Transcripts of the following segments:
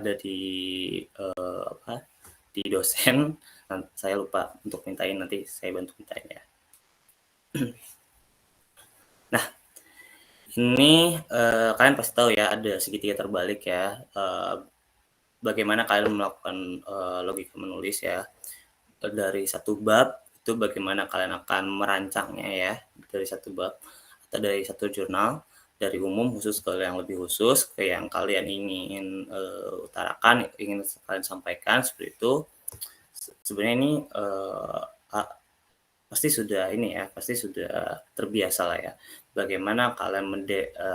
ada di di dosen. Saya lupa untuk mintain, nanti saya bantu mintain ya. Nah, ini kalian pasti tahu ya ada segitiga terbalik ya. Bagaimana kalian melakukan logika menulis ya dari satu bab, itu bagaimana kalian akan merancangnya ya dari satu bab atau dari satu jurnal, dari umum khusus ke yang lebih khusus, ke yang kalian ingin utarakan, ingin kalian sampaikan seperti itu. Sebenarnya ini pasti sudah terbiasa lah ya, bagaimana kalian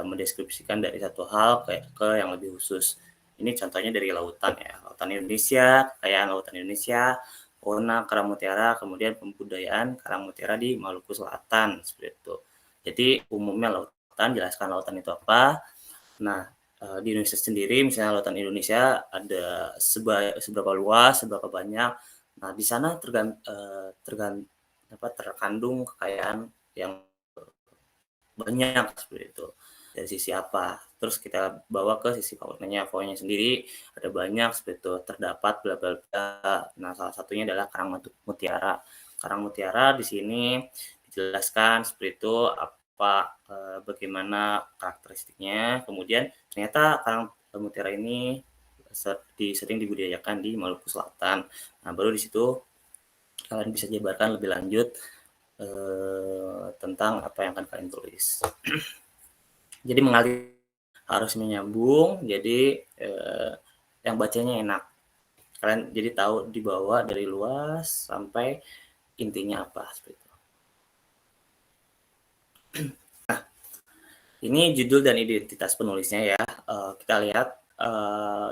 mendeskripsikan dari satu hal ke yang lebih khusus. Ini contohnya dari lautan ya, lautan Indonesia, kekayaan lautan Indonesia, fauna karang mutiara, kemudian pembudayaan karang mutiara di Maluku Selatan, seperti itu. Jadi umumnya lautan, jelaskan lautan itu apa. Nah, di Indonesia sendiri, misalnya lautan Indonesia ada seberapa luas, seberapa banyak. Nah, di sana terkandung kekayaan yang banyak seperti itu. Dari sisi apa? Terus kita bawa ke sisi faunanya sendiri ada banyak seperti itu, terdapat bla bla bla. Nah, salah satunya adalah karang mutiara. Karang mutiara di sini dijelaskan seperti itu apa bagaimana karakteristiknya. Kemudian ternyata karang mutiara ini sering dibudidayakan di Maluku Selatan. Nah, baru di situ kalian bisa jabarkan lebih lanjut tentang apa yang akan kalian tulis. Jadi mengalir harus menyambung, jadi yang bacanya enak. Kalian jadi tahu dibawa dari luas sampai intinya apa seperti itu. Nah, ini judul dan identitas penulisnya ya. Kita lihat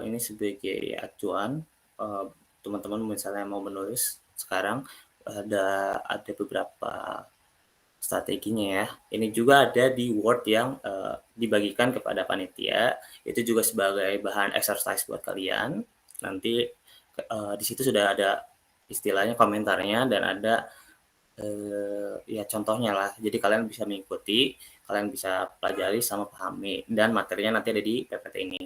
ini sebagai acuan teman-teman misalnya mau menulis sekarang ada beberapa strateginya ya. Ini juga ada di Word yang dibagikan kepada panitia. Itu juga sebagai bahan exercise buat kalian. Nanti di situ sudah ada istilahnya komentarnya dan ada ya contohnya lah. Jadi kalian bisa mengikuti, kalian bisa pelajari sama pahami, dan materinya nanti ada di PPT ini.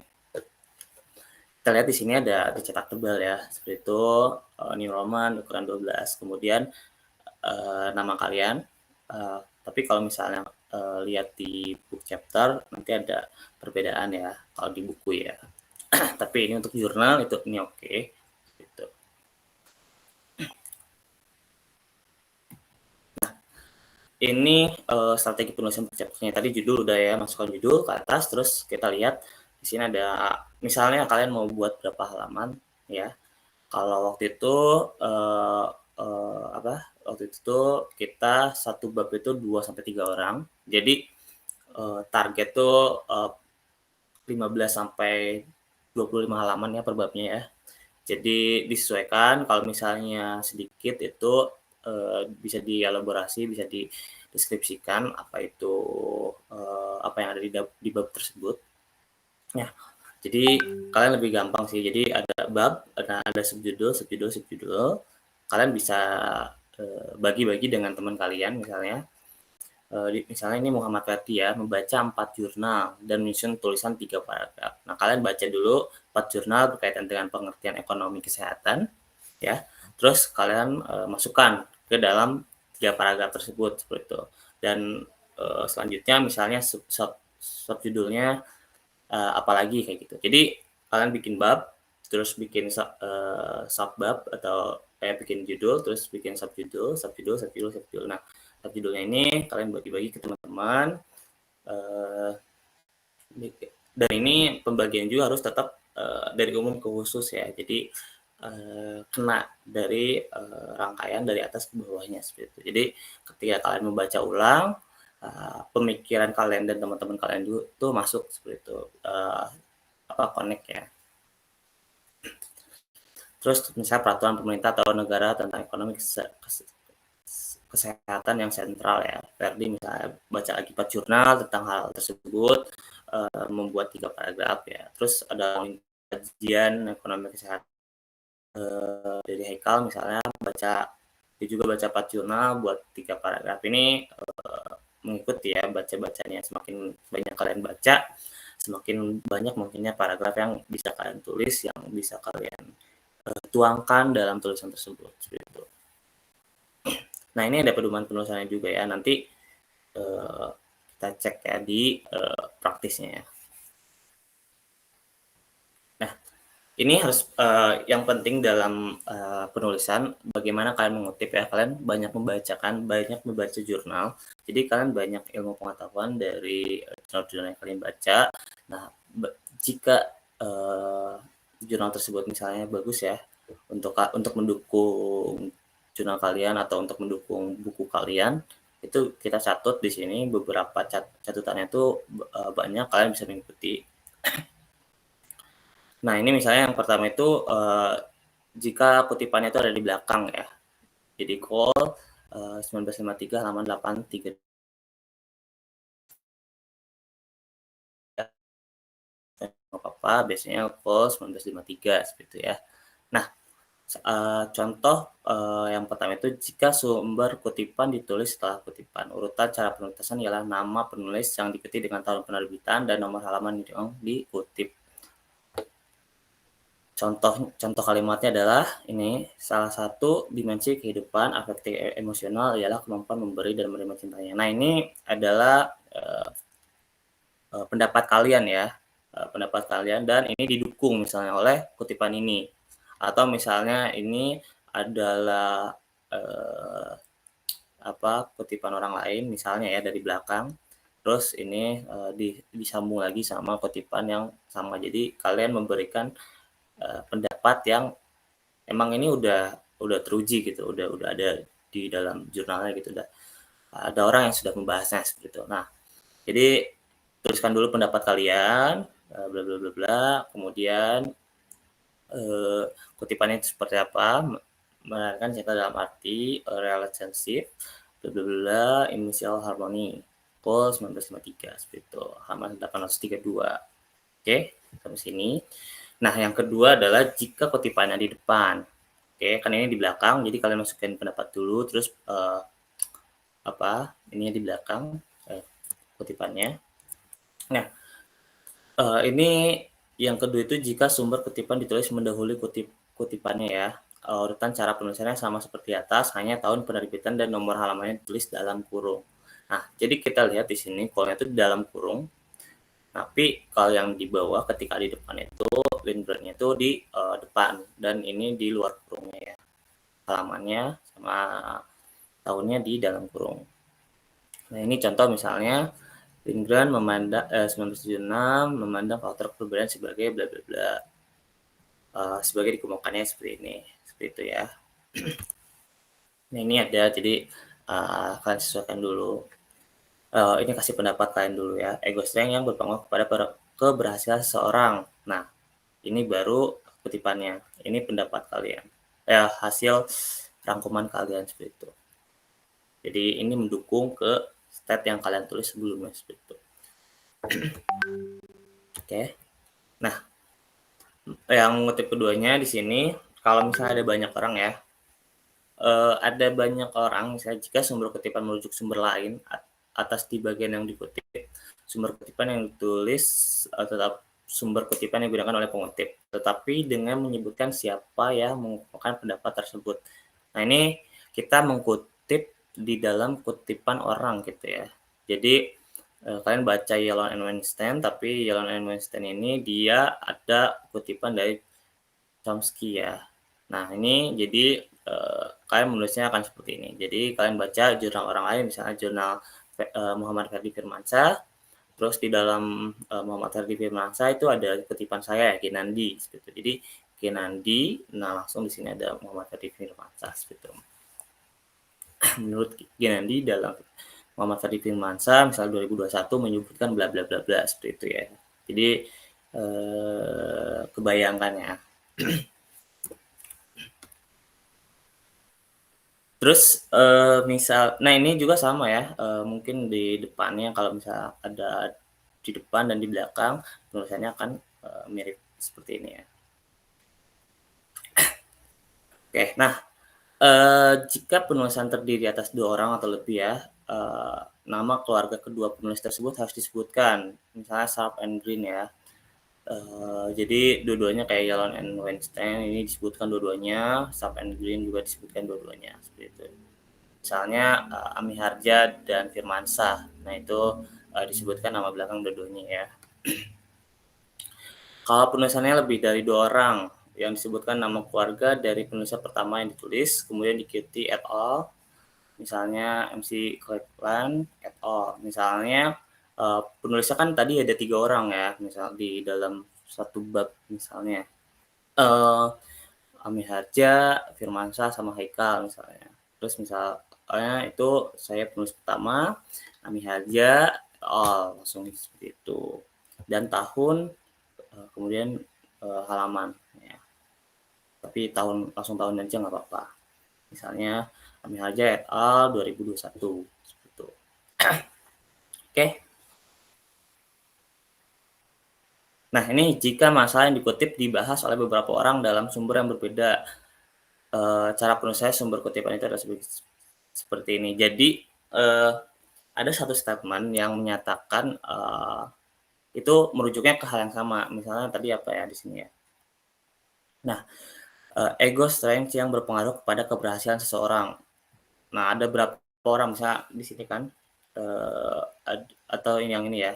Kita lihat di sini ada dicetak tebal ya, seperti itu, New Roman ukuran 12, kemudian nama kalian. Tapi kalau misalnya lihat di book chapter nanti ada perbedaan ya kalau di buku ya. Tapi ini untuk jurnal ini oke. Gitu. Nah, ini strategi penulisan chapternya. Tadi judul udah ya, masukkan judul ke atas, terus kita lihat di sini ada misalnya kalian mau buat berapa halaman ya. Kalau waktu itu waktu itu kita satu bab itu 2 sampai 3 orang. Jadi target tuh 15 sampai 25 halaman ya per babnya ya. Jadi disesuaikan, kalau misalnya sedikit itu bisa dielaborasi, bisa dideskripsikan apa itu apa yang ada di bab tersebut. Ya. Jadi kalian lebih gampang sih. Jadi ada bab, ada subjudul. Kalian bisa bagi-bagi dengan teman kalian misalnya. Misalnya ini Muhammad Ferdi ya, membaca 4 jurnal dan menyusun tulisan 3 paragraf. Nah, kalian baca dulu 4 jurnal berkaitan dengan pengertian ekonomi kesehatan ya. Terus kalian masukkan ke dalam 3 paragraf tersebut seperti itu. Dan selanjutnya misalnya subjudulnya apalagi kayak gitu. Jadi kalian bikin bab, terus bikin subbab atau kayak bikin judul, terus bikin subjudul. Nah, subjudulnya ini kalian bagi-bagi ke teman-teman. Dan ini pembagian juga harus tetap dari umum ke khusus ya. Jadi kena dari rangkaian dari atas ke bawahnya seperti itu. Jadi ketika kalian membaca ulang, pemikiran kalian dan teman-teman kalian juga tuh masuk seperti itu, connect ya. Terus misalnya peraturan pemerintah atau negara tentang ekonomi kesehatan yang sentral ya. Ferdi misalnya baca lagi 4 jurnal tentang hal tersebut, membuat 3 paragraf ya. Terus ada kajian ekonomi kesehatan dari Haikal misalnya dia juga baca 4 jurnal buat 3 paragraf. Ini mengikuti ya baca-bacanya, semakin banyak kalian baca semakin banyak mungkinnya paragraf yang bisa kalian tulis, yang bisa kalian tuangkan dalam tulisan tersebut, seperti itu. Nah, ini ada pedoman penulisannya juga ya, nanti kita cek ya di praktisnya ya. Nah, ini harus yang penting dalam penulisan, bagaimana kalian mengutip ya, kalian banyak membaca jurnal, jadi kalian banyak ilmu pengetahuan dari jurnal-jurnal yang kalian baca. Nah, jika jurnal tersebut misalnya bagus ya, untuk mendukung jurnal kalian atau untuk mendukung buku kalian, itu kita catat di sini beberapa catatannya itu banyak, kalian bisa mengikuti. Nah, ini misalnya yang pertama itu jika kutipannya itu ada di belakang ya. Jadi Cole 1953 halaman 83. Apa-apa, biasanya Cole 1953 seperti itu ya. Nah, contoh yang pertama itu jika sumber kutipan ditulis setelah kutipan. Urutan cara penulisan ialah nama penulis yang diikuti dengan tahun penerbitan dan nomor halaman yang dikutip. Contoh kalimatnya adalah ini, salah satu dimensi kehidupan afektif emosional ialah kemampuan memberi dan menerima cintanya. Nah, ini adalah pendapat kalian ya, pendapat kalian, dan ini didukung misalnya oleh kutipan ini. Atau misalnya ini adalah kutipan orang lain misalnya ya dari belakang. Terus ini disambung lagi sama kutipan yang sama. Jadi kalian memberikan pendapat yang emang ini udah teruji gitu, udah ada di dalam jurnalnya gitu, udah ada orang yang sudah membahasnya seperti itu. Nah, jadi tuliskan dulu pendapat kalian, bla bla bla bla, kemudian kutipannya itu seperti apa, menerangkan cerita dalam arti relationship, bla bla bla, initial harmony, Cole 1953 seperti itu, halaman 832. Oke, sampai sini. Nah, yang kedua adalah jika kutipannya di depan. Oke, kan ini di belakang, jadi kalian masukin pendapat dulu, terus ini di belakang kutipannya. Nah, ini yang kedua itu jika sumber kutipan ditulis mendahului kutipannya ya. Urutan cara penulisannya sama seperti atas, hanya tahun penerbitan dan nomor halamannya ditulis dalam kurung. Nah, jadi kita lihat di sini kolomnya itu di dalam kurung. Tapi kalau yang di bawah ketika di depan itu Lindberghnya itu di depan, dan ini di luar kurungnya ya. Halamannya sama tahunnya di dalam kurung. Nah, ini contoh misalnya Lindgren 1976 memandang faktor perbedaan sebagai bla bla bla. Sebagai dikemukakannya seperti ini. Seperti itu ya. Nah, ini ada, jadi kalian sesuaikan dulu. Ini kasih pendapat kalian dulu ya. Ego strength yang berpengaruh kepada keberhasilan seseorang. Nah, ini baru kutipannya. Ini pendapat kalian. Hasil rangkuman kalian seperti itu. Jadi ini mendukung ke stat yang kalian tulis sebelumnya seperti itu. Oke. Nah, yang motif keduanya di sini, kalau misalnya ada banyak orang ya, ada banyak orang misalnya jika sumber kutipan merujuk sumber lain atas di bagian yang dikutip, sumber kutipan yang ditulis tetap sumber kutipan yang digunakan oleh pengutip, tetapi dengan menyebutkan siapa yang mengungkapkan pendapat tersebut. Nah, ini kita mengkutip di dalam kutipan orang gitu ya. Jadi kalian baca Yellon and Weinstein, tapi Yellon and Weinstein ini dia ada kutipan dari Chomsky ya. Nah, ini jadi kalian menulisnya akan seperti ini. Jadi kalian baca jurnal orang lain, misalnya jurnal Muhammad Ferdi Firmansyah, terus di dalam Muhammad Ferdi Firmansyah itu ada kutipan saya ya, Kinandi seperti. Jadi Kinandi, nah langsung di sini ada Muhammad Ferdi Firmansyah seperti. Menurut Kinandi dalam Muhammad Ferdi Firmansyah misalnya 2021 menyebutkan bla bla bla bla seperti itu ya. Jadi kebayangkan ya. Terus nah ini juga sama ya, mungkin di depannya kalau misal ada di depan dan di belakang tulisannya akan mirip seperti ini ya. Oke, nah jika penulisan terdiri atas 2 orang atau lebih ya, nama keluarga kedua penulis tersebut harus disebutkan, misalnya Sharp and Green ya. Jadi dua-duanya kayak Yalon and Weinstein ini disebutkan dua-duanya, Sharp and Green juga disebutkan dua-duanya, seperti itu. Misalnya Ami Harja dan Firmansyah, nah itu disebutkan nama belakang dua-duanya ya. Kalau penulisannya lebih dari 2 orang, yang disebutkan nama keluarga dari penulis pertama yang ditulis, kemudian diikuti et al. Misalnya MC Cleveland et al. Misalnya penulisnya kan tadi ada 3 orang ya, misal di dalam satu bab misalnya. Ami Harja, Firmansyah, sama Haikal misalnya. Terus misalnya itu saya penulis pertama, Ami Harja, langsung seperti itu. Dan tahun, kemudian halaman ya. Tapi langsung tahun aja nggak apa-apa. Misalnya Ami Harja et al 2021 seperti itu. Oke. Nah, ini jika masalah yang dikutip dibahas oleh beberapa orang dalam sumber yang berbeda. Cara penulisan sumber kutipan itu adalah seperti ini. Jadi ada satu statement yang menyatakan itu merujuknya ke hal yang sama. Misalnya tadi apa ya di sini ya. Nah, ego strength yang berpengaruh kepada keberhasilan seseorang. Nah, ada berapa orang misalnya di sini kan atau yang ini ya.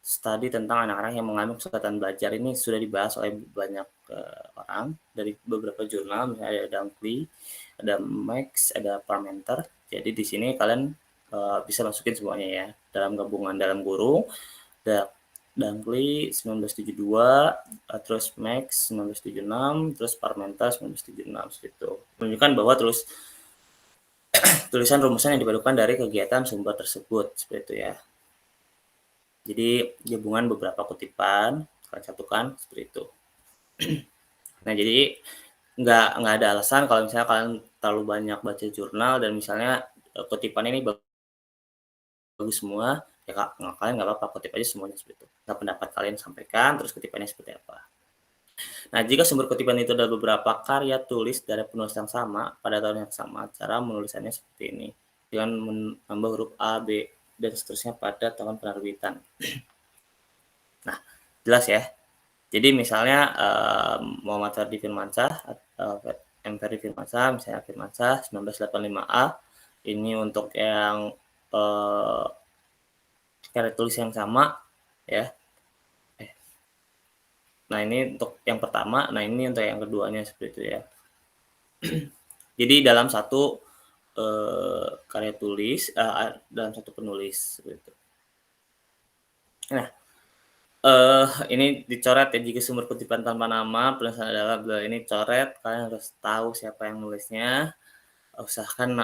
Studi tentang anak-anak yang mengalami kesulitan belajar ini sudah dibahas oleh banyak orang dari beberapa jurnal, misalnya ada Dunkley, ada Max, ada Parmenter. Jadi di sini kalian bisa masukin semuanya ya dalam gabungan dalam guru. Ada Dunkley 1972, terus Max 1976, terus Parmenter 1976 gitu. Menunjukkan bahwa tulisan rumusan yang dipadukan dari kegiatan sumber tersebut seperti itu ya. Jadi gabungan beberapa kutipan kalian satukan seperti itu. Nah jadi nggak ada alasan kalau misalnya kalian terlalu banyak baca jurnal dan misalnya kutipan ini bagus semua, ya kalian nggak apa-apa kutip aja semuanya seperti itu. Nah pendapat kalian sampaikan, terus kutipannya seperti apa. Nah jika sumber kutipan itu adalah beberapa karya tulis dari penulis yang sama pada tahun yang sama, cara menulisannya seperti ini dengan menambah huruf A, B, dan seterusnya pada tahun penerbitan. Nah jelas ya. Jadi misalnya Muhammad Ferdi Firmansyah, M. Ferdi Firmansyah, misalnya Firmansyah 1985A, ini untuk yang karya tulis yang sama ya. Nah ini untuk yang pertama, nah ini untuk yang keduanya seperti itu ya. Jadi dalam satu karya tulis, dalam satu penulis seperti itu. Nah, ini dicoret ya, jika sumber kutipan tanpa nama, penulisan adalah ini coret, kalian harus tahu siapa yang nulisnya. Usahakan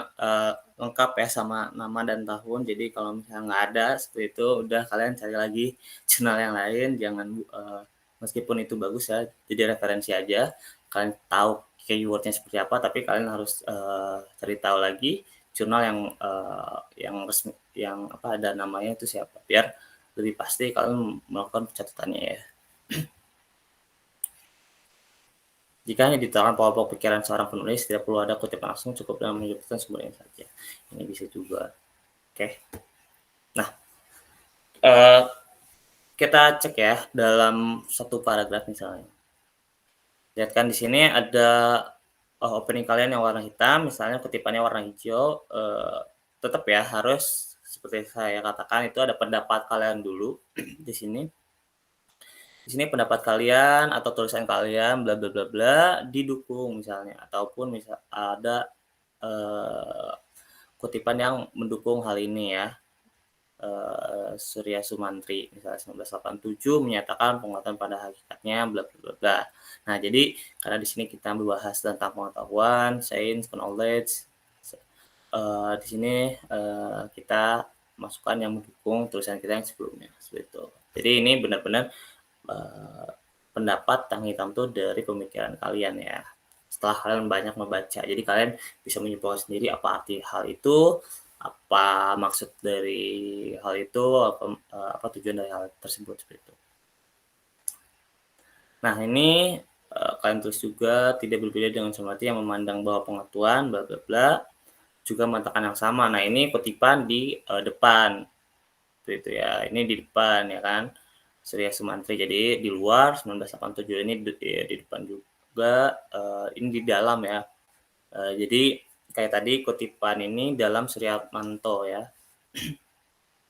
lengkap ya sama nama dan tahun. Jadi kalau misalnya nggak ada seperti itu, udah kalian cari lagi jurnal yang lain. Jangan meskipun itu bagus ya, jadi referensi aja. Kalian tahu keywordnya seperti apa, tapi kalian harus cari tahu lagi jurnal yang resmi, yang apa ada namanya itu siapa, biar lebih pasti kalian melakukan pencatatannya ya. Jika hanya ditaruh pokok pikiran seorang penulis, tidak perlu ada kutipan langsung, cukup dengan menyebutkan sumbernya saja. Ini bisa juga. Oke. Nah, kita cek ya dalam satu paragraf misalnya. Lihat kan di sini ada opening kalian yang warna hitam, misalnya kutipannya warna hijau. Tetap ya harus seperti saya katakan itu ada pendapat kalian dulu di sini. Di sini pendapat kalian atau tulisan kalian bla bla bla bla didukung misalnya, ataupun misal ada kutipan yang mendukung hal ini ya. Surya Sumantri misalnya 1987 menyatakan penguatan pada hakikatnya bla bla bla bla. Nah, jadi karena di sini kita membahas tentang pengetahuan, sains, knowledge, di sini kita masukkan yang mendukung tulisan kita yang sebelumnya seperti itu. Jadi ini benar-benar pendapat yang hitam tuh dari pemikiran kalian ya. Setelah kalian banyak membaca, jadi kalian bisa menyimpulkan sendiri apa arti hal itu, apa maksud dari hal itu, apa tujuan dari hal tersebut seperti itu. Nah ini kalian tulis juga tidak berbeda dengan Sumantri yang memandang bahwa pengetahuan bla bla bla juga mengatakan yang sama. Nah, ini kutipan di depan, itu ya. Ini di depan ya kan, Surya Sumantri. Jadi di luar 1987 ini di depan juga, ini di dalam ya. Jadi kayak tadi kutipan ini dalam Suryamanto ya.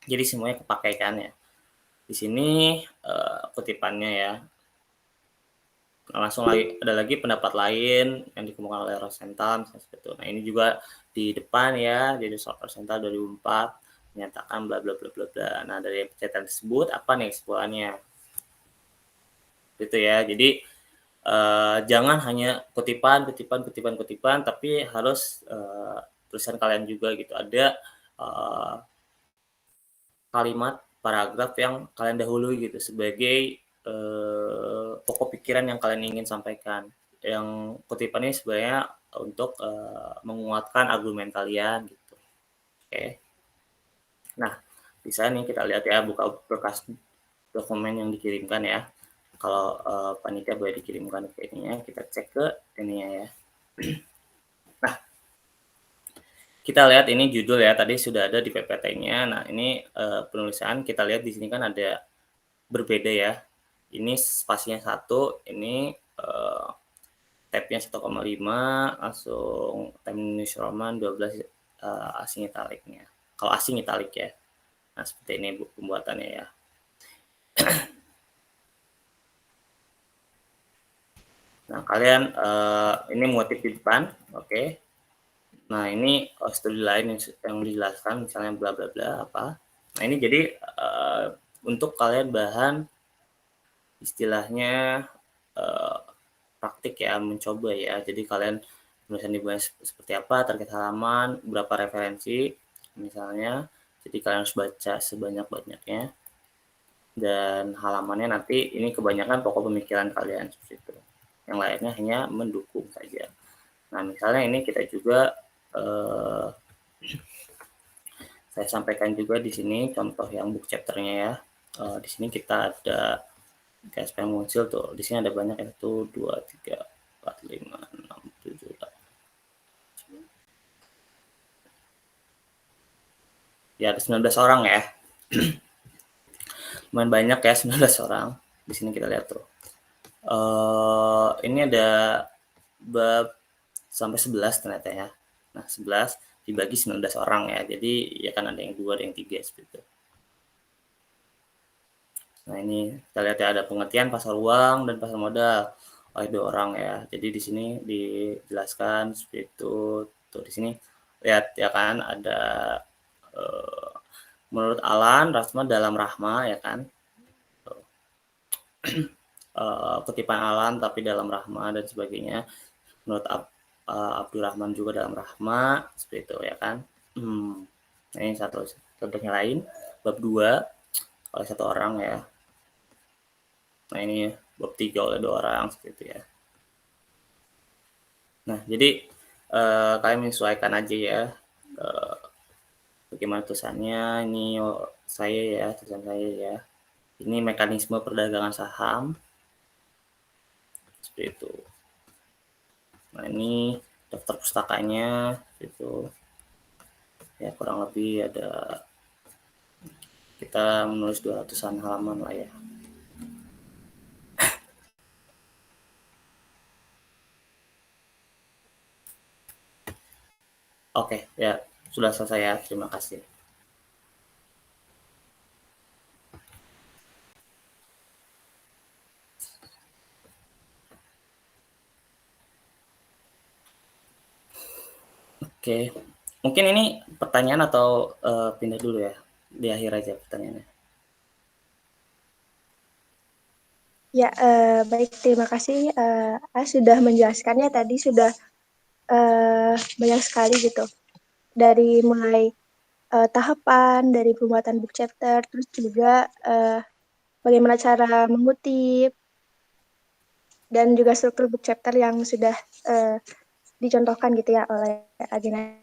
Jadi semuanya kepakai kan ya. Di sini kutipannya ya. Langsung lagi ada lagi pendapat lain yang dikemukakan oleh Rosenthal misalnya seperti itu. Nah, ini juga di depan ya, jadi soal Rosenthal 2004 menyatakan bla bla bla bla bla. Nah, dari pernyataan tersebut apa nih kesimpulannya? Gitu ya. Jadi jangan hanya kutipan, tapi harus tulisan kalian juga gitu. Ada kalimat, paragraf yang kalian dahului gitu sebagai pokok pikiran yang kalian ingin sampaikan. Yang kutipan ini sebenarnya untuk menguatkan argumen kalian gitu. Oke. Nah, bisa nih kita lihat ya, buka berkas dokumen yang dikirimkan ya. Kalau panitia boleh dikirimkan ke ininya, kita cek ke ininya ya. Nah, kita lihat ini judul ya, tadi sudah ada di PPT-nya. Nah, ini penulisan kita lihat di sini kan ada berbeda ya. Ini spasinya 1, ini tab-nya 1,5, langsung Times New Roman 12 asing italiknya. Kalau asing italik ya. Nah, seperti ini pembuatannya ya. Nah, kalian ini motif di depan, oke. Nah, ini studi lain yang dijelaskan, misalnya bla bla bla apa. Nah, ini jadi untuk kalian bahan istilahnya praktik ya, mencoba ya. Jadi kalian penulisan di bulan seperti apa, target halaman, berapa referensi, misalnya. Jadi kalian harus baca sebanyak-banyaknya. Dan halamannya nanti ini kebanyakan pokok pemikiran kalian seperti itu. Yang lainnya hanya mendukung saja. Nah, misalnya ini kita juga saya sampaikan juga di sini contoh yang book chapternya ya. Di sini kita ada kayak SPM Munsil tuh. Di sini ada banyak ya, 1, 2, 3, 4, 5, 6, 7, 8. Ya, ada 19 orang ya. Lumayan banyak ya, 19 orang. Di sini kita lihat tuh. Ini ada bab sampai 11 ternyata ya. Nah, 11 dibagi 19 orang ya. Jadi ya kan ada yang 2, ada yang 3 seperti itu. Nah, ini kita lihat ya, ada pengertian pasar uang dan pasar modal oleh 2 orang ya. Jadi di sini dijelaskan seperti itu. Tuh di sini lihat ya kan ada menurut Alan Rasma dalam Rahma ya kan. Kutipan Alan tapi dalam Rahma dan sebagainya. Menurut Abdurrahman juga dalam Rahma seperti itu ya kan. Nah, ini satu contohnya lain bab 2 oleh 1 orang ya. Nah, ini bab 3 oleh 2 orang seperti itu ya. Nah, jadi kalian menyesuaikan aja ya bagaimana tulisannya. Ini saya ya, tulisan saya ya. Ini mekanisme perdagangan saham seperti itu. Nah, ini daftar pustakanya itu ya, kurang lebih ada kita menulis 200-an halaman lah ya. Oke, ya sudah selesai ya. Terima kasih. Oke, mungkin ini pertanyaan atau pindah dulu ya? Di akhir aja pertanyaannya. Ya, baik. Terima kasih sudah menjelaskannya tadi sudah banyak sekali gitu. Dari mulai tahapan, dari pembuatan book chapter, terus juga bagaimana cara mengutip, dan juga struktur book chapter yang sudah dicontohkan gitu ya oleh Agenda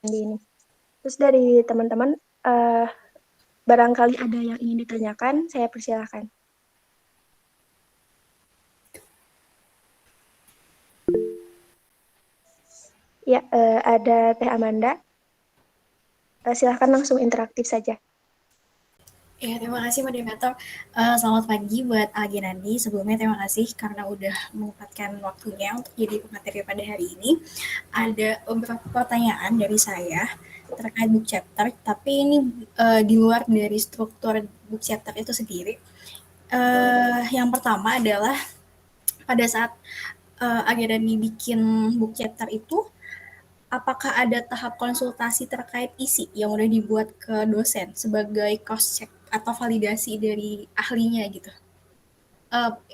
ini. Terus dari teman-teman, barangkali ada yang ingin ditanyakan, saya persilahkan. Ya, ada Teh Amanda. Silahkan langsung interaktif saja. Ya, terima kasih moderator. Selamat pagi buat Agi Nandi. Sebelumnya terima kasih karena udah menyempatkan waktunya untuk jadi pemateri pada hari ini. Ada beberapa pertanyaan dari saya terkait book chapter, tapi ini di luar dari struktur book chapter itu sendiri. Yang pertama adalah pada saat Agi Nandi bikin book chapter itu, apakah ada tahap konsultasi terkait isi yang udah dibuat ke dosen sebagai cross check atau validasi dari ahlinya gitu?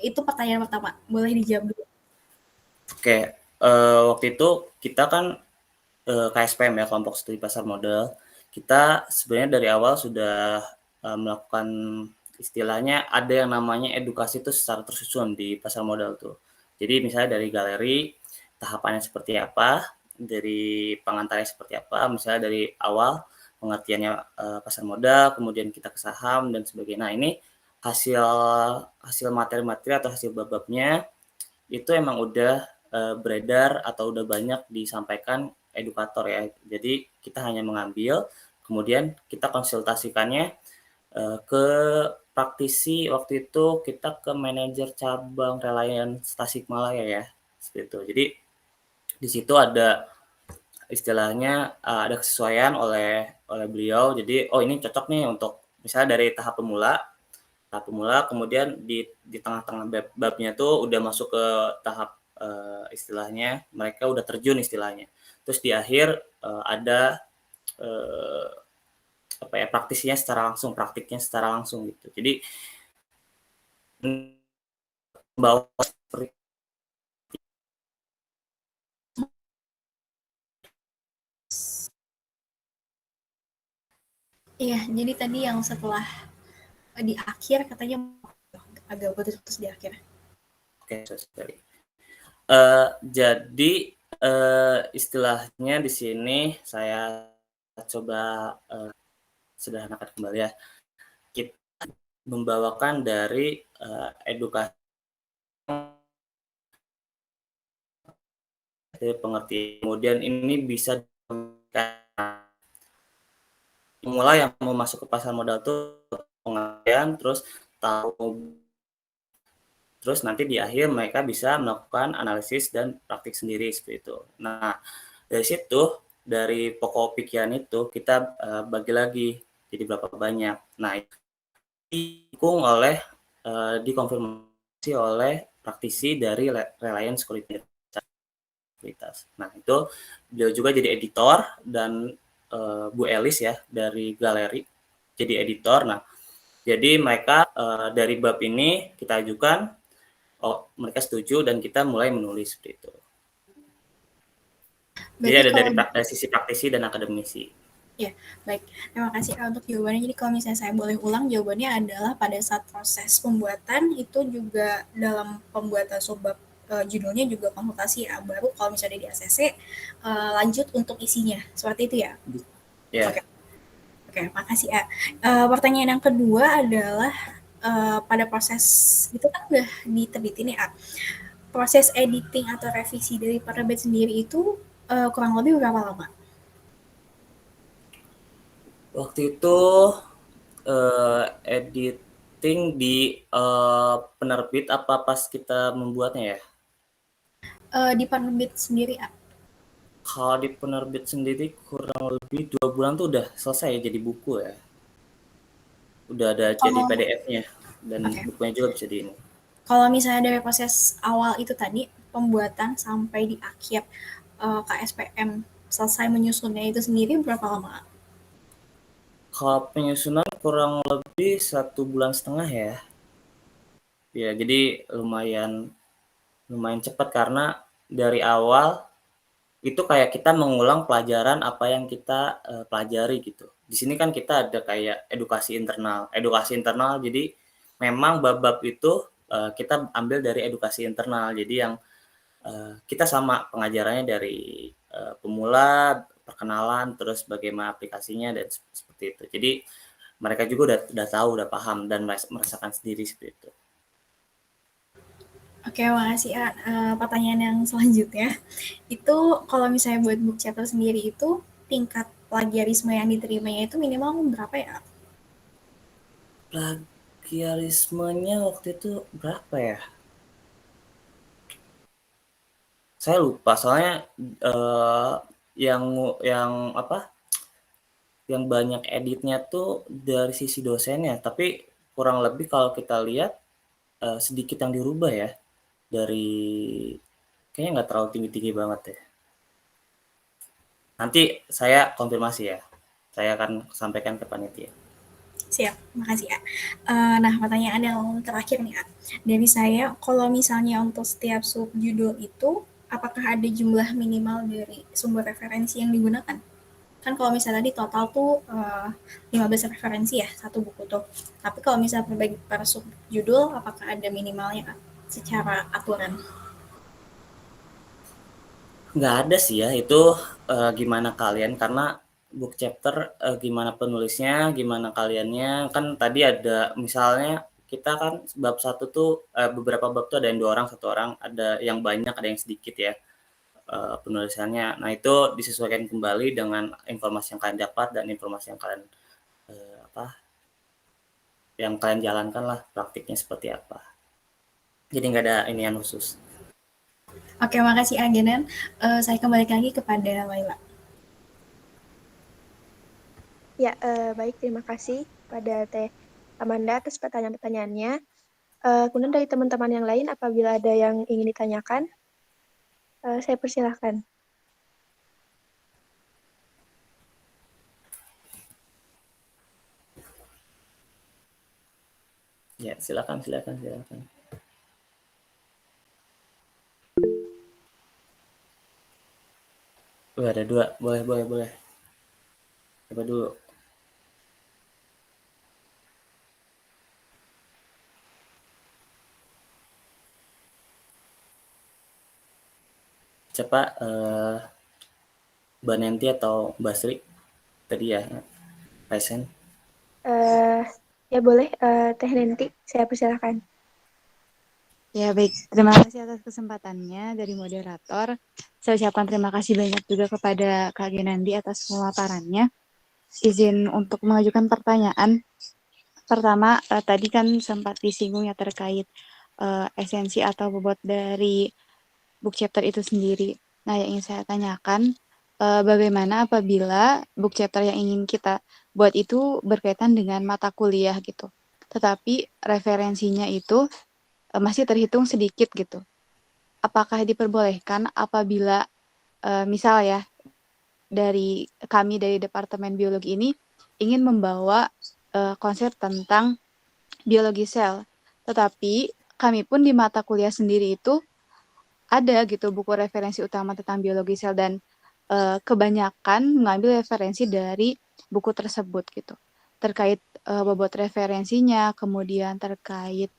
Itu pertanyaan pertama, boleh dijawab dulu. Oke, waktu itu kita kan KSPM ya, kelompok studi pasar modal. Kita sebenarnya dari awal sudah melakukan istilahnya ada yang namanya edukasi itu secara tersusun di pasar modal tuh. Jadi misalnya dari galeri tahapannya seperti apa, dari pengantarnya seperti apa, misalnya dari awal pengertiannya pasar modal, kemudian kita ke saham dan sebagainya. Nah, ini hasil materi-materi atau hasil bab-babnya itu emang udah beredar atau udah banyak disampaikan edukator ya. Jadi kita hanya mengambil, kemudian kita konsultasikannya ke praktisi. Waktu itu kita ke manajer cabang Reliance Tasikmalaya ya, seperti itu. Jadi di situ ada istilahnya ada kesesuaian oleh beliau. Jadi oh ini cocok nih untuk misalnya dari tahap pemula, kemudian di tengah-tengah babnya tuh udah masuk ke tahap istilahnya mereka udah terjun istilahnya. Terus di akhir ada uh, apa ya praktiknya secara langsung gitu. Jadi membawa seperti Iya, jadi tadi yang setelah di akhir katanya agak putus-putus di akhir. oke, sorry. Jadi istilahnya di sini saya coba sederhanakan kembali ya. Kita membawakan dari edukasi pengertian. Kemudian ini bisa mulai yang mau masuk ke pasar modal tuh pengertian, terus tahu, terus nanti di akhir mereka bisa melakukan analisis dan praktik sendiri seperti itu. Nah, dari situ, dari pokok pikiran itu kita bagi lagi jadi berapa banyak. Nah, didukung oleh dikonfirmasi oleh praktisi dari Reliance Kualitas. Nah, itu beliau juga jadi editor dan Bu Elis ya dari galeri jadi editor. Nah, jadi mereka dari bab ini kita ajukan, oh mereka setuju dan kita mulai menulis seperti itu. Jadi Berarti ada kalau dari sisi praktisi dan akademisi. ya, baik. Terima kasih untuk jawabannya. Jadi kalau misalnya saya boleh ulang, jawabannya adalah pada saat proses pembuatan itu juga dalam pembuatan subbab judulnya juga konsultasi ya. Baru kalau misalnya di ACC lanjut untuk isinya. Seperti itu ya? Ya. Oke. Oke, makasih ya. Pertanyaan yang kedua adalah pada proses itu kan udah diterbitin ya. Proses editing atau revisi dari penerbit sendiri itu kurang lebih berapa lama? Waktu itu editing di penerbit apa pas kita membuatnya ya? Di penerbit sendiri ya? Kalau di penerbit sendiri kurang lebih 2 bulan tuh udah selesai jadi buku ya. Udah ada jadi Oh, PDF-nya dan oke. bukunya juga bisa di ini. Kalau misalnya dari proses awal itu tadi, pembuatan sampai di akhir KSPM selesai menyusunnya itu sendiri berapa lama? Kalau penyusunan kurang lebih 1,5 bulan ya. Ya, jadi lumayan lumayan cepat karena dari awal itu kayak kita mengulang pelajaran apa yang kita pelajari gitu. Di sini kan kita ada kayak edukasi internal. Edukasi internal jadi memang bab-bab itu kita ambil dari edukasi internal. Jadi yang kita sama pengajarannya dari pemula, perkenalan, terus bagaimana aplikasinya dan seperti itu. Jadi mereka juga udah tahu, udah paham dan merasakan sendiri seperti itu. Oke, makasih. Pertanyaan yang selanjutnya, itu kalau misalnya buat book chapter sendiri itu tingkat plagiarisme yang diterimanya itu minimal berapa ya? Plagiarismenya waktu itu berapa ya? Saya lupa soalnya yang apa? Yang banyak editnya tuh dari sisi dosennya, tapi kurang lebih kalau kita lihat sedikit yang dirubah ya dari kayaknya nggak terlalu tinggi-tinggi banget ya. Nanti saya konfirmasi ya. Saya akan sampaikan ke panitia. Siap, makasih ya. Nah, pertanyaan yang terakhir nih ya. Dari saya, kalau misalnya untuk setiap subjudul itu, apakah ada jumlah minimal dari sumber referensi yang digunakan? Kan kalau misalnya tadi total tuh 15 referensi ya, satu buku tuh. Tapi kalau misalnya berbagi per subjudul, apakah ada minimalnya Kak, secara aturan? Nggak ada sih ya, itu gimana kalian, karena book chapter gimana penulisnya, gimana kaliannya, kan tadi ada misalnya kita kan bab satu tuh beberapa bab tuh ada yang 2 orang, 1 orang, ada yang banyak, ada yang sedikit ya penulisannya. Nah itu disesuaikan kembali dengan informasi yang kalian dapat dan informasi yang kalian apa yang kalian jalankan lah praktiknya seperti apa. Jadi nggak ada inian khusus. Oke, makasih Agenan. Saya kembali lagi kepada Laila. Ya, baik, terima kasih pada Teh Amanda atas pertanyaan-pertanyaannya. Kemudian dari teman-teman yang lain, apabila ada yang ingin ditanyakan, saya persilahkan. Ya, silakan, silakan, silakan. Ada 2, boleh, boleh, boleh. Coba dulu. Siapa Mbak Nenti atau Mbak Sri tadi ya, Paisen? Ya boleh, Teh Nenti, saya persilahkan. Ya, baik. Terima kasih atas kesempatannya dari moderator. Saya ucapkan terima kasih banyak juga kepada Kak Genandi atas pemaparannya. Izin untuk mengajukan pertanyaan. Pertama, tadi kan sempat disinggung ya terkait esensi atau bobot dari book chapter itu sendiri. Nah, yang ingin saya tanyakan, bagaimana apabila book chapter yang ingin kita buat itu berkaitan dengan mata kuliah gitu. Tetapi referensinya itu masih terhitung sedikit gitu. Apakah diperbolehkan apabila misal ya dari kami dari Departemen Biologi ini ingin membawa konsep tentang biologi sel, tetapi kami pun di mata kuliah sendiri itu ada gitu buku referensi utama tentang biologi sel dan kebanyakan mengambil referensi dari buku tersebut gitu terkait bobot referensinya, kemudian terkait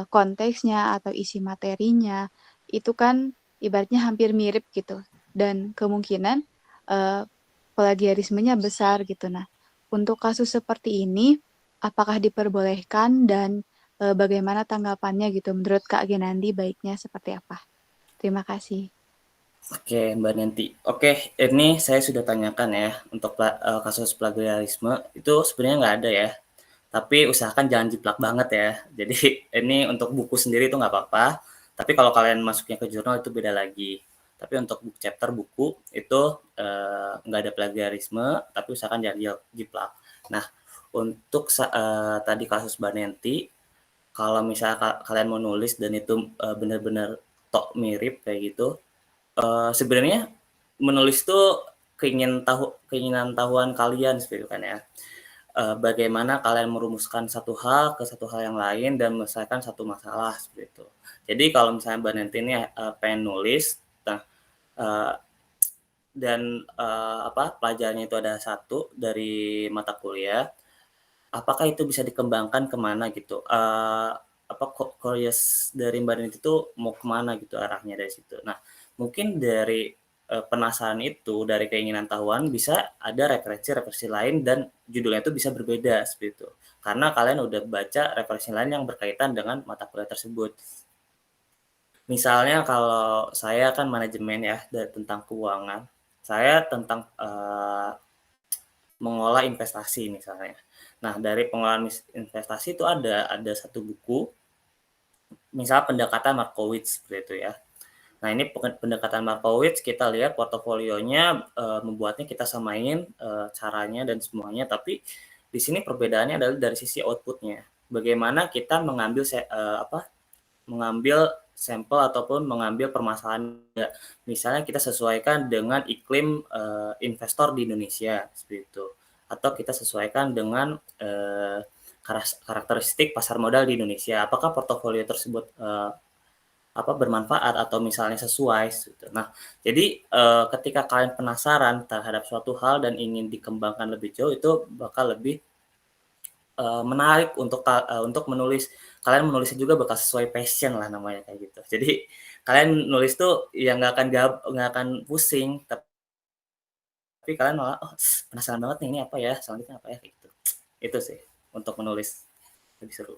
konteksnya atau isi materinya itu kan ibaratnya hampir mirip gitu dan kemungkinan uh, plagiarismenya besar gitu. Nah, untuk kasus seperti ini apakah diperbolehkan dan bagaimana tanggapannya gitu menurut Kak Genandi baiknya seperti apa? Terima kasih. Oke, Mbak Nenti. Oke, ini saya sudah tanyakan ya untuk kasus plagiarisme itu sebenarnya nggak ada ya. Tapi usahakan jangan jiplak banget ya. Jadi ini untuk buku sendiri itu nggak apa-apa. Tapi kalau kalian masuknya ke jurnal itu beda lagi. Tapi untuk chapter buku itu nggak ada plagiarisme, tapi usahakan jangan jiplak. Nah, untuk tadi kasus Mbak Nenti, kalau misalnya kalian mau nulis dan itu benar-benar tok mirip kayak gitu, sebenarnya menulis tuh keinginan tahuan kalian seperti itu kan ya. Bagaimana kalian merumuskan satu hal ke satu hal yang lain dan menyelesaikan satu masalah seperti itu. Jadi kalau misalnya Mbak Nenti ini pengen nulis, nah dan pelajarannya itu ada satu dari mata kuliah, apakah itu bisa dikembangkan kemana gitu? Curious dari Mbak Niti itu mau kemana gitu arahnya dari situ. Nah, mungkin dari penasaran itu, dari keinginan tahuan bisa ada referensi lain dan judulnya itu bisa berbeda seperti itu. Karena kalian udah baca referensi lain yang berkaitan dengan mata kuliah tersebut. Misalnya kalau saya kan manajemen ya tentang keuangan. Saya tentang mengolah investasi misalnya. Nah, dari pengolahan investasi itu ada satu buku, misal pendekatan Markowitz seperti itu ya. Nah, ini pendekatan Markowitz kita lihat portofolionya, membuatnya kita samain, caranya dan semuanya, tapi di sini perbedaannya adalah dari sisi output-nya. Bagaimana kita mengambil mengambil sampel ataupun mengambil permasalahan, misalnya kita sesuaikan dengan iklim investor di Indonesia seperti itu, atau kita sesuaikan dengan karakteristik pasar modal di Indonesia. Apakah portofolio tersebut bermanfaat atau misalnya sesuai gitu. Nah, jadi ketika kalian penasaran terhadap suatu hal dan ingin dikembangkan lebih jauh, itu bakal lebih menarik untuk menulis. Kalian menulisnya juga bakal sesuai passion lah namanya kayak gitu. Jadi kalian nulis tuh ya nggak akan pusing, tapi kalian malah penasaran banget nih, ini apa ya, selanjutnya apa ya kayak gitu. Itu sih untuk menulis lebih seru.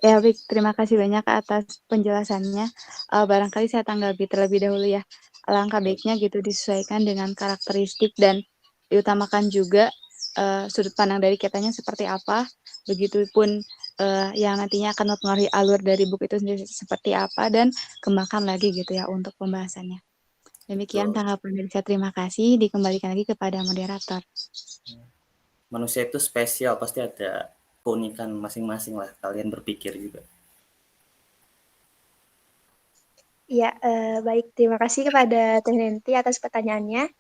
Ya, baik. Terima kasih banyak atas penjelasannya. Barangkali saya tanggapi terlebih dahulu ya. Alangkah baiknya gitu disesuaikan dengan karakteristik dan diutamakan juga sudut pandang dari kitanya seperti apa. Begitupun yang nantinya akan mempengaruhi alur dari buku itu sendiri seperti apa, dan kembangkan lagi gitu ya untuk pembahasannya. Demikian tanggapan dari saya. Terima kasih. Dikembalikan lagi kepada moderator. Manusia itu spesial, pasti ada keunikan masing-masing lah, kalian berpikir juga. Ya, baik. Terima kasih kepada Teh Nenti atas pertanyaannya.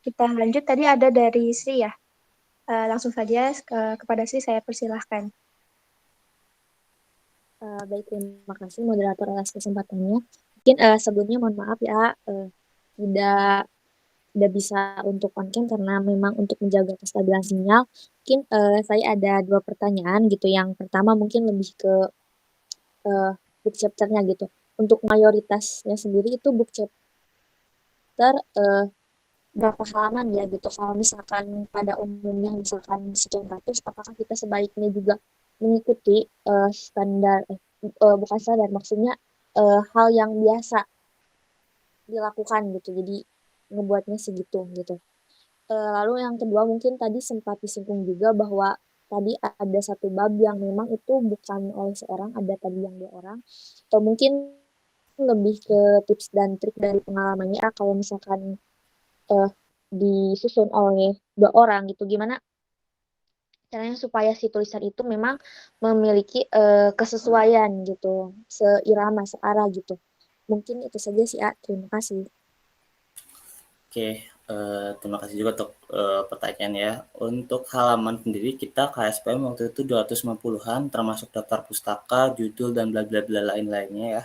Kita lanjut, tadi ada dari Sri ya. Langsung saja kepada Sri saya persilahkan. Baik, terima kasih moderator atas kesempatannya. Mungkin sebelumnya mohon maaf ya, tidak bisa untuk on cam karena memang untuk menjaga kestabilan sinyal. Mungkin saya ada 2 pertanyaan gitu. Yang pertama mungkin lebih ke book chapter-nya gitu. Untuk mayoritasnya sendiri itu book chapter berapa halaman ya gitu. Kalau misalkan pada umumnya misalkan sekian ratus, apakah kita sebaiknya juga mengikuti standar bukan standar, maksudnya hal yang biasa dilakukan gitu. Jadi ngebuatnya segitu gitu. Lalu yang kedua mungkin tadi sempat disinggung juga bahwa tadi ada satu bab yang memang itu bukan oleh seorang, ada tadi yang 2 orang. Atau mungkin lebih ke tips dan trik dari pengalamannya kalau misalkan disusun oleh 2 orang gitu, gimana caranya supaya si tulisan itu memang memiliki kesesuaian gitu, seirama, searah gitu. Mungkin itu saja sih, terima kasih. Oke, terima kasih juga untuk pertanyaan ya. Untuk halaman sendiri kita KSPM waktu itu 250-an, termasuk daftar pustaka, judul, dan bla bla bla lain-lainnya ya.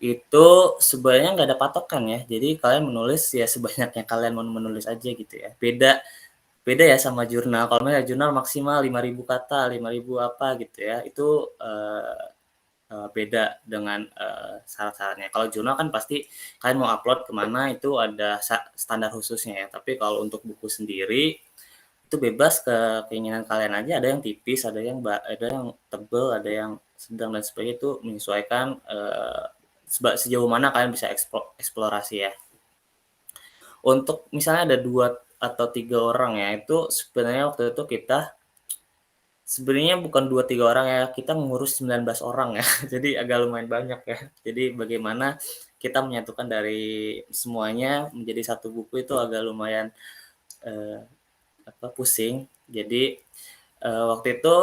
Itu sebenarnya nggak ada patokan ya. Jadi kalian menulis ya sebanyaknya kalian mau menulis aja gitu ya. Beda ya sama jurnal. Kalau misalnya jurnal maksimal 5.000 kata, 5.000 apa gitu ya. Itu beda dengan syarat-syaratnya. Kalau jurnal kan pasti kalian mau upload kemana itu ada standar khususnya ya. Tapi kalau untuk buku sendiri itu bebas ke keinginan kalian aja. Ada yang tipis, ada yang tebel, ada yang sedang dan sebagainya. Itu menyesuaikan sejauh mana kalian bisa eksplorasi ya. Untuk misalnya ada 2 atau 3 orang ya, itu sebenarnya waktu itu kita sebenarnya bukan 2-3 orang ya, kita mengurus 19 orang ya. Jadi agak lumayan banyak ya. Jadi bagaimana kita menyatukan dari semuanya menjadi satu buku itu agak lumayan pusing. Jadi waktu itu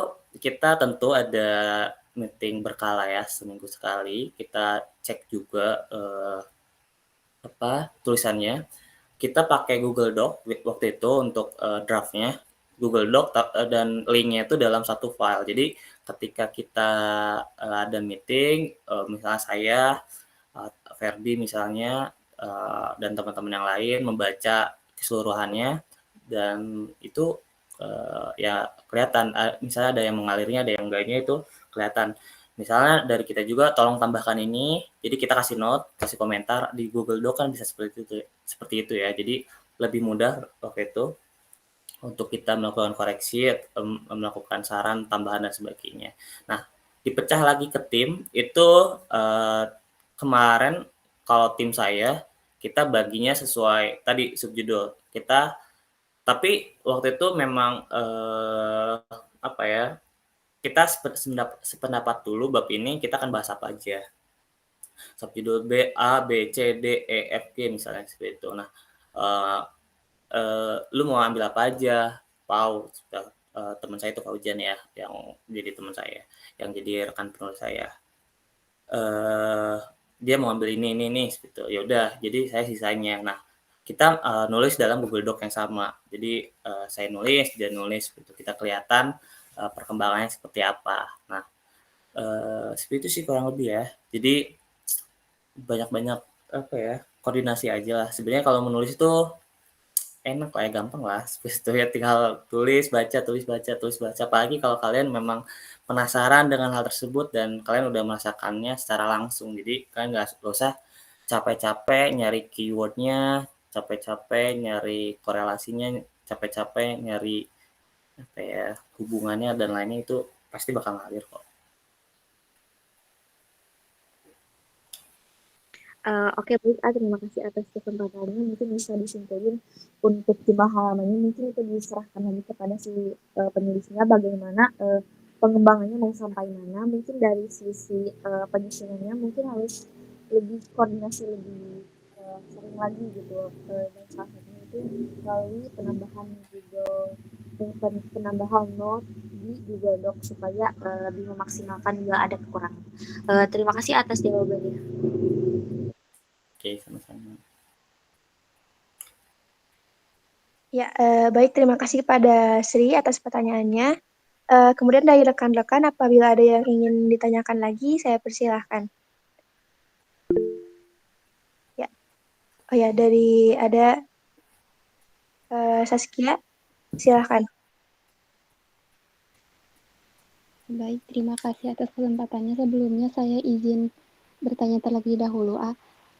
kita tentu ada meeting berkala ya, seminggu sekali. Kita cek juga tulisannya. Kita pakai Google Doc waktu itu untuk draftnya. Google Doc dan linknya itu dalam satu file. Jadi ketika kita ada meeting, misalnya saya, Ferdi misalnya, dan teman-teman yang lain membaca keseluruhannya, dan itu ya kelihatan, misalnya ada yang mengalirnya, ada yang enggaknya, itu kelihatan. Misalnya dari kita juga tolong tambahkan ini, jadi kita kasih note, kasih komentar. Di Google Doc kan bisa seperti itu ya. Jadi lebih mudah waktu itu untuk kita melakukan koreksi, melakukan saran, tambahan, dan sebagainya. Nah, dipecah lagi ke tim, itu kemarin kalau tim saya kita baginya sesuai tadi subjudul kita, tapi waktu itu memang apa ya, kita sependapat dulu bab ini kita akan bahas apa aja. Subjudul B, A, B, C, D, E, F, G misalnya seperti itu. Nah, lu mau ambil apa aja? Pau, teman saya itu Fauzian ya, yang jadi teman saya, yang jadi rekan penulis saya. Dia mau ambil ini gitu. Ya udah, jadi saya sisanya. Nah, kita nulis dalam Google Doc yang sama. Jadi saya nulis, dia nulis gitu. Kita kelihatan perkembangannya seperti apa. Nah, seperti itu sih kurang lebih ya. Jadi banyak-banyak apa ya, koordinasi aja lah. Sebenarnya kalau menulis itu enak lah ya, gampang lah. Seperti itu ya, tinggal tulis, baca, tulis, baca, tulis, baca. Apalagi kalau kalian memang penasaran dengan hal tersebut dan kalian udah merasakannya secara langsung. Jadi kalian nggak usah capek-capek nyari keywordnya, capek-capek nyari korelasinya, capek-capek nyari apa ya, hubungannya dan lainnya, itu pasti bakal ngalir kok. Oke, baik, terima kasih atas kesempatannya. Mungkin bisa disimpulin untuk jumlah halamannya, mungkin itu diserahkan lagi kepada si penulisnya bagaimana pengembangannya mau sampai mana. Mungkin dari sisi penyusunannya mungkin harus lebih koordinasi lebih sering lagi gitu. Dan salah satunya itu melalui penambahan note di Google Doc supaya lebih memaksimalkan bila ada kekurangan. Terima kasih atas jawabannya. Oke, sama-sama. Ya, baik, terima kasih kepada Sri atas pertanyaannya. Kemudian dari rekan-rekan, apabila ada yang ingin ditanyakan lagi, saya persilahkan. Ya, oh ya, dari ada Saskia, silahkan. Baik, terima kasih atas kesempatannya. Sebelumnya saya izin bertanya terlebih dahulu.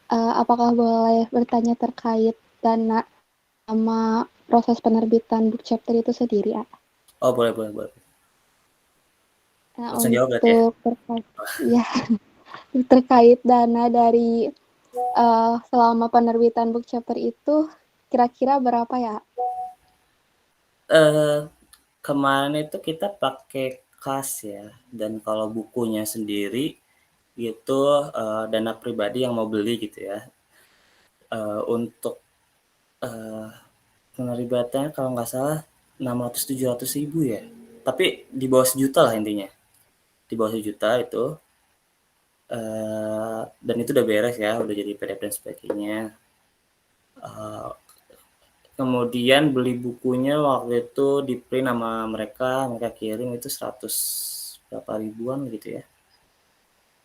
Apakah boleh bertanya terkait dana sama proses penerbitan book chapter itu sendiri? Oh, boleh. Nah, Langsung jawab berarti ya? ya, terkait dana dari selama penerbitan book chapter itu kira-kira berapa ya? Kemarin itu kita pakai kas ya, dan kalau bukunya sendiri itu dana pribadi yang mau beli gitu ya. Untuk penerbitannya kalau nggak salah 600-700 ribu ya, tapi di bawah 1 juta lah intinya, di bawah 1 juta itu. Dan itu udah beres ya, udah jadi PDF dan sebagainya. Kemudian beli bukunya waktu itu di print sama mereka kirim itu 100 berapa ribuan gitu ya.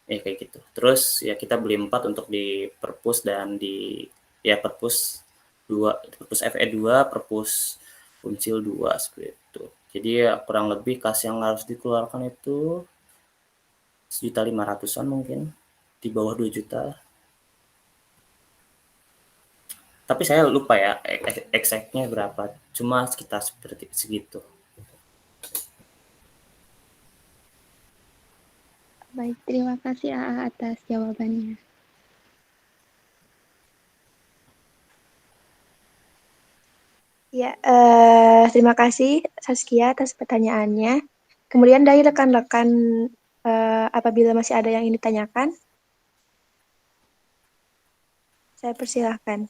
Kayak gitu. Terus ya kita beli 4 untuk di perpus dan di ya perpus 2, perpus FE 2, perpus Unsil 2 seperti itu. Jadi ya kurang lebih kas yang harus dikeluarkan itu 1.500.000-an mungkin, di bawah 2 juta. Tapi saya lupa ya exactnya berapa, cuma sekitar seperti segitu. Baik, terima kasih AA atas jawabannya. Ya, terima kasih Saskia atas pertanyaannya. Kemudian dari rekan-rekan, apabila masih ada yang ingin ditanyakan, saya persilahkan.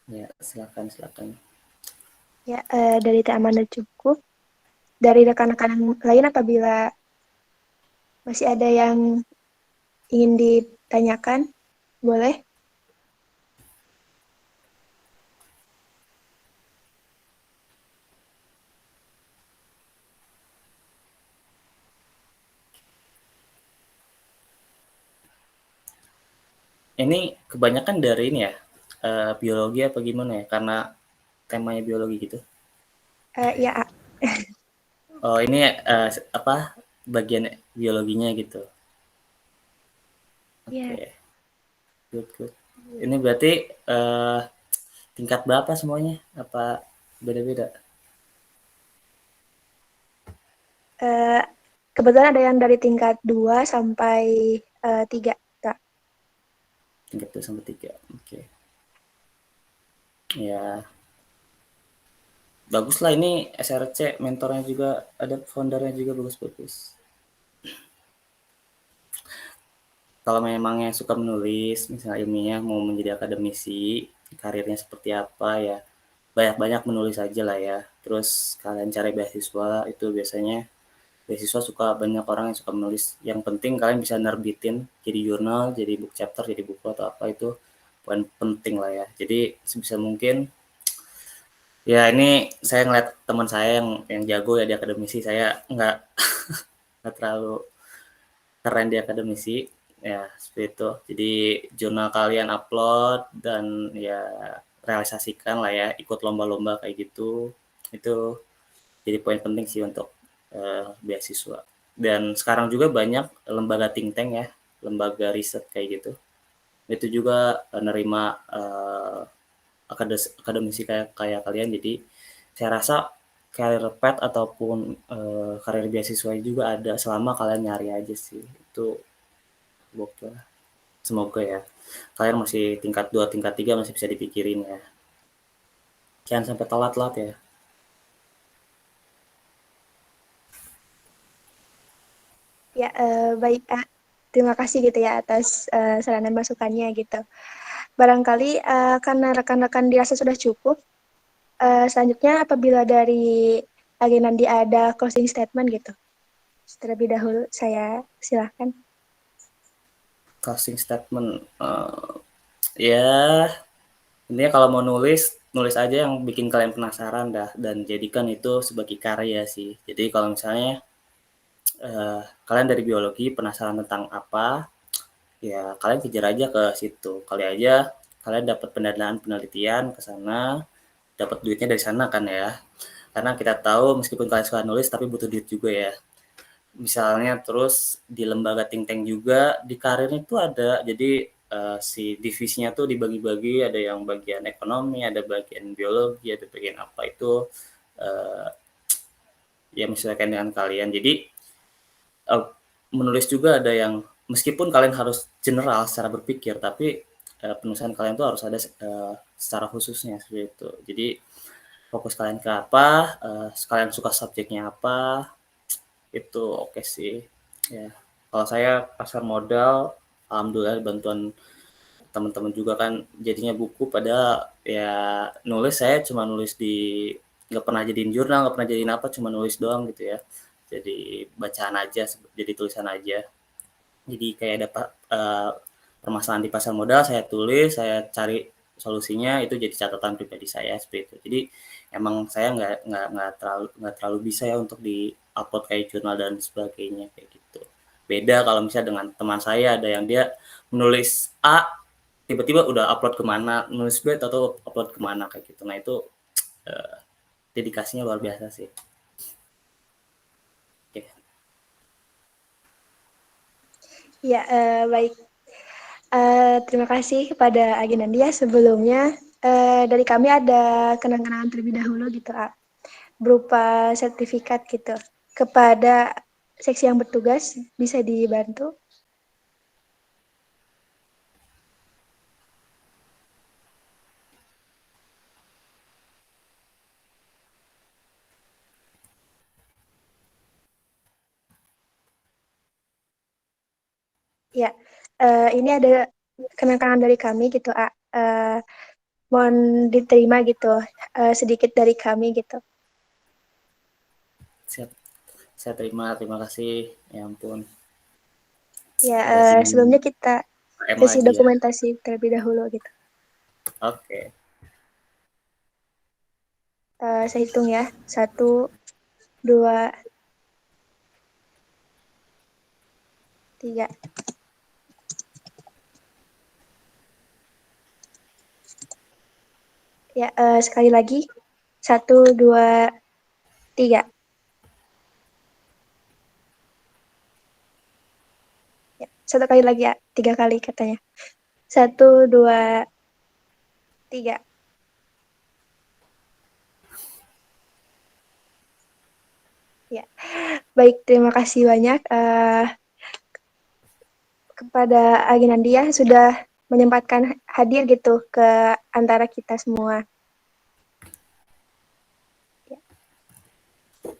Ya, silakan. Ya, dari Teh Amanda cukup. Dari rekan-rekan yang lain apabila masih ada yang ingin ditanyakan, boleh. Ini kebanyakan dari ini ya, biologi apa gimana ya? Karena temanya biologi gitu. Ya, Oh, ini apa bagian biologinya gitu. Oke. ya. Good, good. Ini berarti tingkat berapa semuanya? Apa beda-beda? Kebetulan ada yang dari tingkat 2 sampai 3, Kak. Tingkat 2 sampai 3. Oke. Ya, bagus lah ini SRC, mentornya juga ada, foundernya juga bagus-bagus. Kalau memang yang suka menulis, misalnya ilmiah mau menjadi akademisi, karirnya seperti apa ya, banyak-banyak menulis aja lah ya. Terus kalian cari beasiswa, itu biasanya beasiswa suka banyak orang yang suka menulis. Yang penting kalian bisa nerbitin jadi jurnal, jadi book chapter, jadi buku atau apa, itu poin penting lah ya. Jadi sebisa mungkin ya ini saya ngeliat teman saya yang jago ya di akademisi, saya nggak terlalu keren di akademisi ya seperti itu. Jadi jurnal kalian upload dan ya realisasikan lah ya, ikut lomba-lomba kayak gitu, itu jadi poin penting sih untuk beasiswa. Dan sekarang juga banyak lembaga think tank ya, lembaga riset kayak gitu, itu juga nerima akademisi kayak kalian. Jadi saya rasa karir path ataupun karir beasiswa juga ada, selama kalian nyari aja sih, itu gokil. Semoga ya kalian masih tingkat 2, tingkat 3 masih bisa dipikirin ya, jangan sampai telat-telat ya. Ya, baik, terima kasih gitu ya atas saran dan masukannya gitu. Barangkali karena rekan-rekan dirasa sudah cukup, selanjutnya apabila dari Agenandi ada closing statement gitu. Terlebih dahulu saya silahkan. Closing statement, ya intinya kalau mau nulis aja yang bikin kalian penasaran dah, dan jadikan itu sebagai karya sih. Jadi kalau misalnya kalian dari biologi penasaran tentang apa, ya kalian kejar aja ke situ. Kali aja kalian dapat pendanaan penelitian ke sana, dapat duitnya dari sana kan ya. Karena kita tahu meskipun kalian suka nulis tapi butuh duit juga ya. Misalnya terus di lembaga think tank juga di karirnya itu ada. Jadi si divisinya tuh dibagi-bagi, ada yang bagian ekonomi, ada bagian biologi, ada bagian apa itu ya menyesuaikan dengan kalian. Jadi menulis juga ada yang meskipun kalian harus general secara berpikir, tapi penulisan kalian tuh harus ada secara khususnya seperti itu. Jadi fokus kalian ke apa, kalian suka subjeknya apa, itu oke sih. Ya, kalau saya pasar modal, alhamdulillah bantuan teman-teman juga kan jadinya buku, pada ya nulis saya cuma nulis di, nggak pernah jadiin jurnal, nggak pernah jadiin apa, cuma nulis doang gitu ya. Jadi bacaan aja, jadi tulisan aja. Jadi kayak ada permasalahan di pasar modal, saya tulis, saya cari solusinya, itu jadi catatan pribadi saya seperti itu. Jadi emang saya nggak terlalu bisa ya untuk di upload kayak jurnal dan sebagainya kayak gitu. Beda kalau misalnya dengan teman saya, ada yang dia menulis A, tiba-tiba udah upload kemana, nulis B atau upload kemana kayak gitu. Nah itu dedikasinya luar biasa sih. Oke. Ya, baik. Terima kasih kepada Aginandia. Sebelumnya dari kami ada kenang-kenangan terlebih dahulu gitu, berupa sertifikat gitu. Kepada seksi yang bertugas bisa dibantu. Ya, ini ada kenang-kenangan dari kami gitu, mohon diterima gitu, sedikit dari kami gitu. Siap. Saya terima kasih. Ya ampun. Ya, Udah sebelumnya kita M kasih lagi ya. dokumentasi terlebih dahulu gitu. Oke. Saya hitung ya, 1, 2, 3. Ya, sekali lagi, 1, 2, 3. Ya, satu kali lagi ya, 3 kali katanya. 1, 2, 3. Ya, baik. Terima kasih banyak kepada Aginandia sudah menyempatkan hadir gitu ke antara kita semua.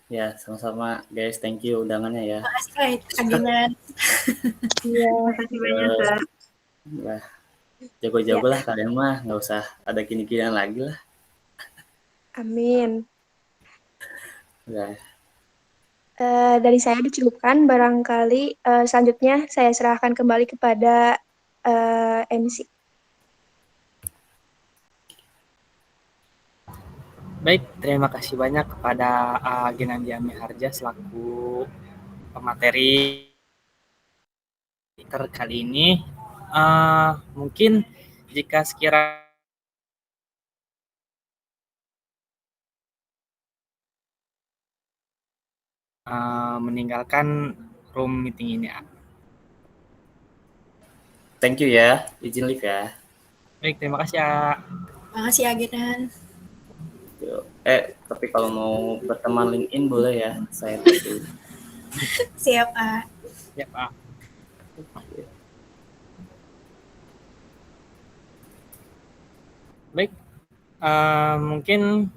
Ya, sama-sama guys. Thank you undangannya ya. Makasih Aginan. Iya. Makasih banyak, Terus, Kak. ya, jago-jago lah kalian mah. Nggak usah ada gini-ginian lagi lah. Amin. Ya. Dari saya dicukupkan, barangkali selanjutnya saya serahkan kembali kepada MC. Baik, terima kasih banyak kepada Ginandia Miharja selaku pemateri kali ini. Mungkin jika sekiranya meninggalkan room meeting ini. Thank you ya, izin live ya. Baik, terima kasih ya. Makasih Aginan. Tapi kalau mau berteman LinkedIn boleh ya, saya tag dulu. Siap A. Siap, A. Baik, mungkin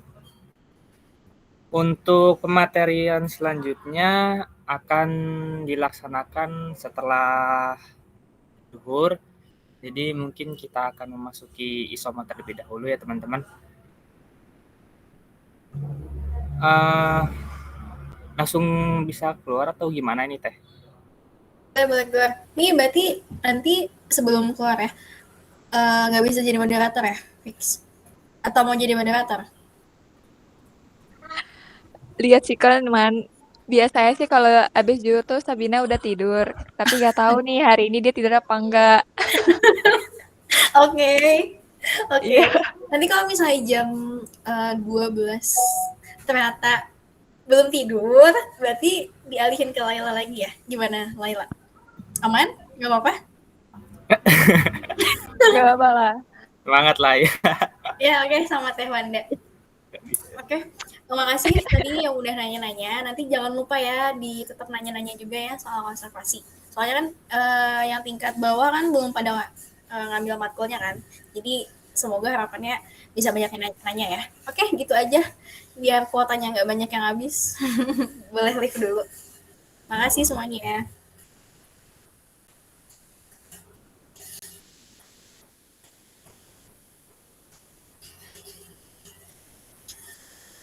untuk pematerian selanjutnya akan dilaksanakan setelah zuhur. Jadi mungkin kita akan memasuki isoman terlebih dahulu ya teman-teman. Langsung bisa keluar atau gimana ini Teh? Boleh keluar. Nih berarti nanti sebelum keluar ya, nggak bisa jadi moderator ya, fix. Atau mau jadi moderator? Lihat sih kan, biasanya sih kalau abis jujur tuh Sabina udah tidur. Tapi nggak tahu nih hari ini dia tidur apa enggak. Oke. Iya. Nanti kalau misalnya jam 12 ternyata belum tidur, berarti dialihin ke Laila lagi ya. Gimana Laila? Aman? Gak apa-apa? Gak apa-apa lah. Semangat lah ya. Ya oke, sama Teh Wanda. Oke, terima kasih tadi yang udah nanya-nanya. Nanti jangan lupa ya tetap nanya-nanya juga ya soal konservasi. Soalnya kan yang tingkat bawah kan belum pada ngambil matkulnya kan. Jadi semoga harapannya bisa banyak yang nanya ya. Oke, gitu aja. Biar kuotanya nggak banyak yang habis. Boleh leave dulu. Makasih semuanya ya.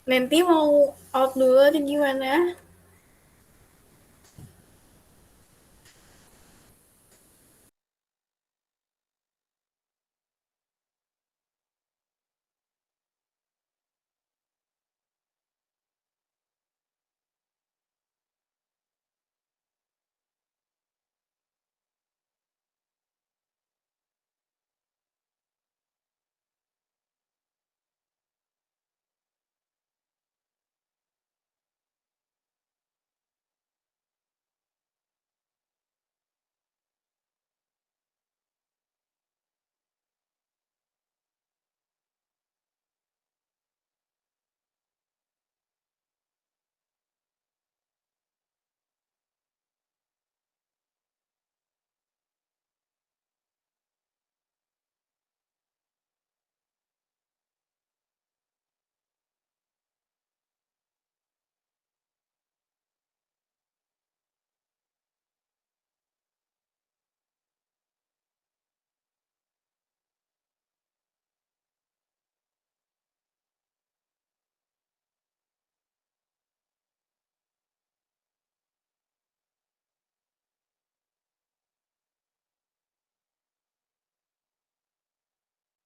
Nanti mau out dulu atau gimana?